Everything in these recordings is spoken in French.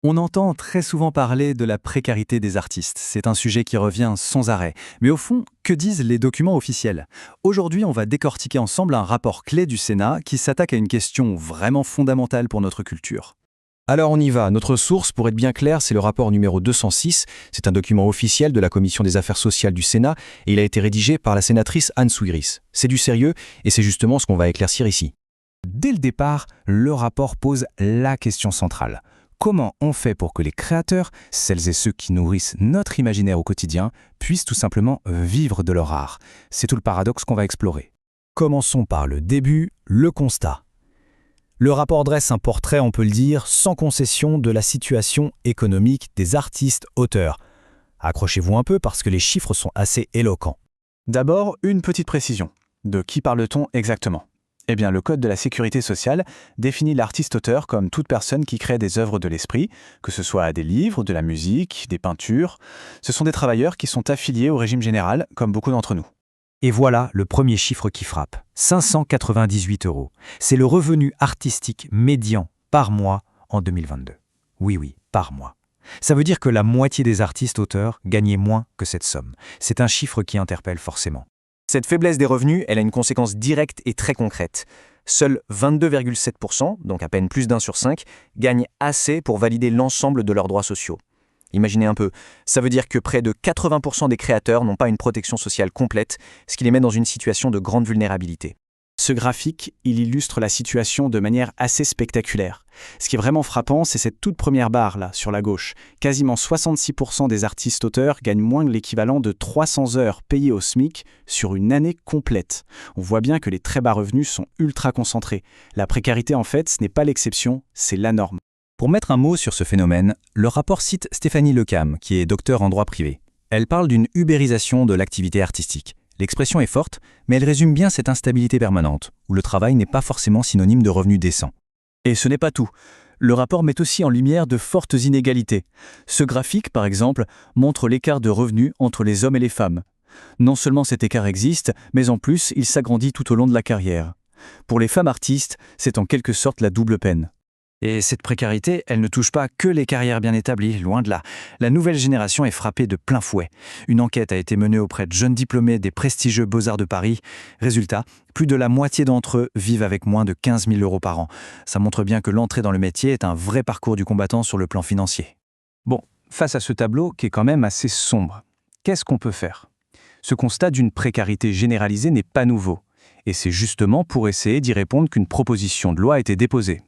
On entend très souvent parler de la précarité des artistes. C'est un sujet qui revient sans arrêt. Mais au fond, que disent les documents officiels? Aujourd'hui, on va décortiquer ensemble un rapport clé du Sénat qui s'attaque à une question vraiment fondamentale pour notre culture. Alors on y va. Notre source, pour être bien clair, c'est le rapport numéro 206. C'est un document officiel de la Commission des affaires sociales du Sénat et il a été rédigé par la sénatrice Anne Souyris. C'est du sérieux et c'est justement ce qu'on va éclaircir ici. Dès le départ, le rapport pose la question centrale. Comment on fait pour que les créateurs, celles et ceux qui nourrissent notre imaginaire au quotidien, puissent tout simplement vivre de leur art? C'est tout le paradoxe qu'on va explorer. Commençons par le début, le constat. Le rapport dresse un portrait, on peut le dire, sans concession de la situation économique des artistes-auteurs. Accrochez-vous un peu parce que les chiffres sont assez éloquents. D'abord, une petite précision. De qui parle-t-on exactement? Eh bien, le Code de la sécurité sociale définit l'artiste-auteur comme toute personne qui crée des œuvres de l'esprit, que ce soit des livres, de la musique, des peintures. Ce sont des travailleurs qui sont affiliés au régime général, comme beaucoup d'entre nous. Et voilà le premier chiffre qui frappe. 598 €. C'est le revenu artistique médian par mois en 2022. Oui, par mois. Ça veut dire que la moitié des artistes-auteurs gagnaient moins que cette somme. C'est un chiffre qui interpelle forcément. Cette faiblesse des revenus, elle a une conséquence directe et très concrète. Seuls 22,7%, donc à peine plus d'un sur 5, gagnent assez pour valider l'ensemble de leurs droits sociaux. Imaginez un peu, ça veut dire que près de 80% des créateurs n'ont pas une protection sociale complète, ce qui les met dans une situation de grande vulnérabilité. Ce graphique, il illustre la situation de manière assez spectaculaire. Ce qui est vraiment frappant, c'est cette toute première barre là, sur la gauche. Quasiment 66% des artistes-auteurs gagnent moins que l'équivalent de 300 heures payées au SMIC sur une année complète. On voit bien que les très bas revenus sont ultra concentrés. La précarité, en fait, ce n'est pas l'exception, c'est la norme. Pour mettre un mot sur ce phénomène, le rapport cite Stéphanie Lecam, qui est docteure en droit privé. Elle parle d'une ubérisation de l'activité artistique. L'expression est forte, mais elle résume bien cette instabilité permanente, où le travail n'est pas forcément synonyme de revenus décents. Et ce n'est pas tout. Le rapport met aussi en lumière de fortes inégalités. Ce graphique, par exemple, montre l'écart de revenus entre les hommes et les femmes. Non seulement cet écart existe, mais en plus, il s'agrandit tout au long de la carrière. Pour les femmes artistes, c'est en quelque sorte la double peine. Et cette précarité, elle ne touche pas que les carrières bien établies, loin de là. La nouvelle génération est frappée de plein fouet. Une enquête a été menée auprès de jeunes diplômés des prestigieux Beaux-Arts de Paris. Résultat, plus de la moitié d'entre eux vivent avec moins de 15 000 € par an. Ça montre bien que l'entrée dans le métier est un vrai parcours du combattant sur le plan financier. Bon, face à ce tableau qui est quand même assez sombre, qu'est-ce qu'on peut faire? Ce constat d'une précarité généralisée n'est pas nouveau. Et c'est justement pour essayer d'y répondre qu'une proposition de loi a été déposée.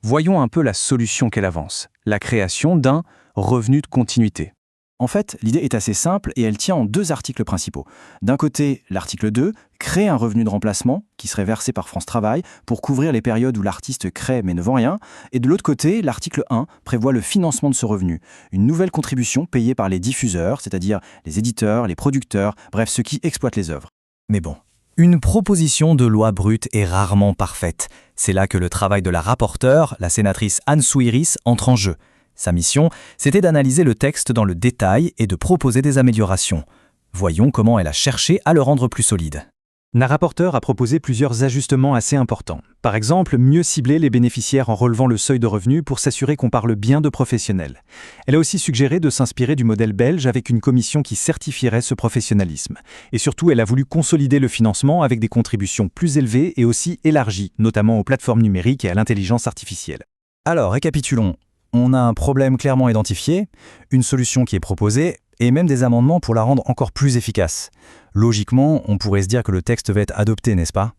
Voyons un peu la solution qu'elle avance, la création d'un revenu de continuité. En fait, l'idée est assez simple et elle tient en deux articles principaux. D'un côté, l'article 2 crée un revenu de remplacement qui serait versé par France Travail pour couvrir les périodes où l'artiste crée mais ne vend rien. Et de l'autre côté, l'article 1 prévoit le financement de ce revenu, une nouvelle contribution payée par les diffuseurs, c'est-à-dire les éditeurs, les producteurs, bref ceux qui exploitent les œuvres. Mais bon, une proposition de loi brute est rarement parfaite. C'est là que le travail de la rapporteure, la sénatrice Anne Souyris, entre en jeu. Sa mission, c'était d'analyser le texte dans le détail et de proposer des améliorations. Voyons comment elle a cherché à le rendre plus solide. La rapporteure a proposé plusieurs ajustements assez importants. Par exemple, mieux cibler les bénéficiaires en relevant le seuil de revenu pour s'assurer qu'on parle bien de professionnels. Elle a aussi suggéré de s'inspirer du modèle belge avec une commission qui certifierait ce professionnalisme. Et surtout, elle a voulu consolider le financement avec des contributions plus élevées et aussi élargies, notamment aux plateformes numériques et à l'intelligence artificielle. Alors, récapitulons. On a un problème clairement identifié, une solution qui est proposée, et même des amendements pour la rendre encore plus efficace. Logiquement, on pourrait se dire que le texte va être adopté, n'est-ce pas?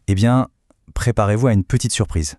Eh bien, préparez-vous à une petite surprise.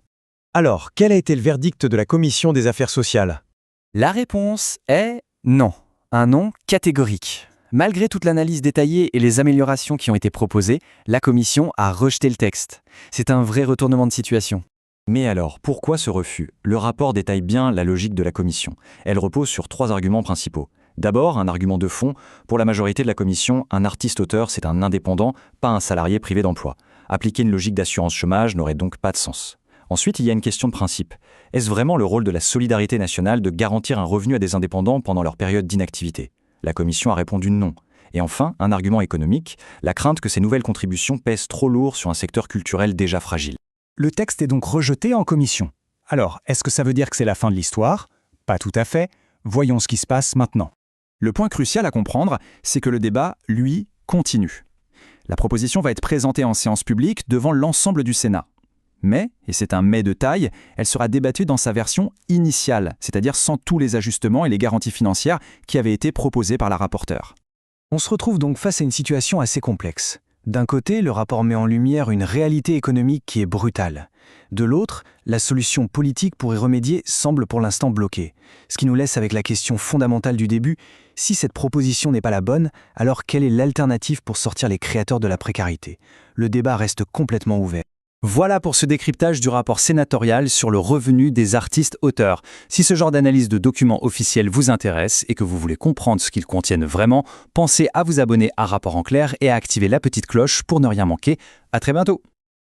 Alors, quel a été le verdict de la Commission des affaires sociales? La réponse est non. Un non catégorique. Malgré toute l'analyse détaillée et les améliorations qui ont été proposées, la Commission a rejeté le texte. C'est un vrai retournement de situation. Mais alors, pourquoi ce refus? Le rapport détaille bien la logique de la Commission. Elle repose sur 3 arguments principaux. D'abord, un argument de fond. Pour la majorité de la Commission, un artiste-auteur, c'est un indépendant, pas un salarié privé d'emploi. Appliquer une logique d'assurance chômage n'aurait donc pas de sens. Ensuite, il y a une question de principe. Est-ce vraiment le rôle de la solidarité nationale de garantir un revenu à des indépendants pendant leur période d'inactivité? La Commission a répondu non. Et enfin, un argument économique, la crainte que ces nouvelles contributions pèsent trop lourd sur un secteur culturel déjà fragile. Le texte est donc rejeté en commission. Alors, est-ce que ça veut dire que c'est la fin de l'histoire? Pas tout à fait. Voyons ce qui se passe maintenant. Le point crucial à comprendre, c'est que le débat, lui, continue. La proposition va être présentée en séance publique devant l'ensemble du Sénat. Mais, et c'est un mais de taille, elle sera débattue dans sa version initiale, c'est-à-dire sans tous les ajustements et les garanties financières qui avaient été proposés par la rapporteure. On se retrouve donc face à une situation assez complexe. D'un côté, le rapport met en lumière une réalité économique qui est brutale. De l'autre, la solution politique pour y remédier semble pour l'instant bloquée. Ce qui nous laisse avec la question fondamentale du début, si cette proposition n'est pas la bonne, alors quelle est l'alternative pour sortir les créateurs de la précarité? Le débat reste complètement ouvert. Voilà pour ce décryptage du rapport sénatorial sur le revenu des artistes-auteurs. Si ce genre d'analyse de documents officiels vous intéresse et que vous voulez comprendre ce qu'ils contiennent vraiment, pensez à vous abonner à Rapport en clair et à activer la petite cloche pour ne rien manquer. À très bientôt.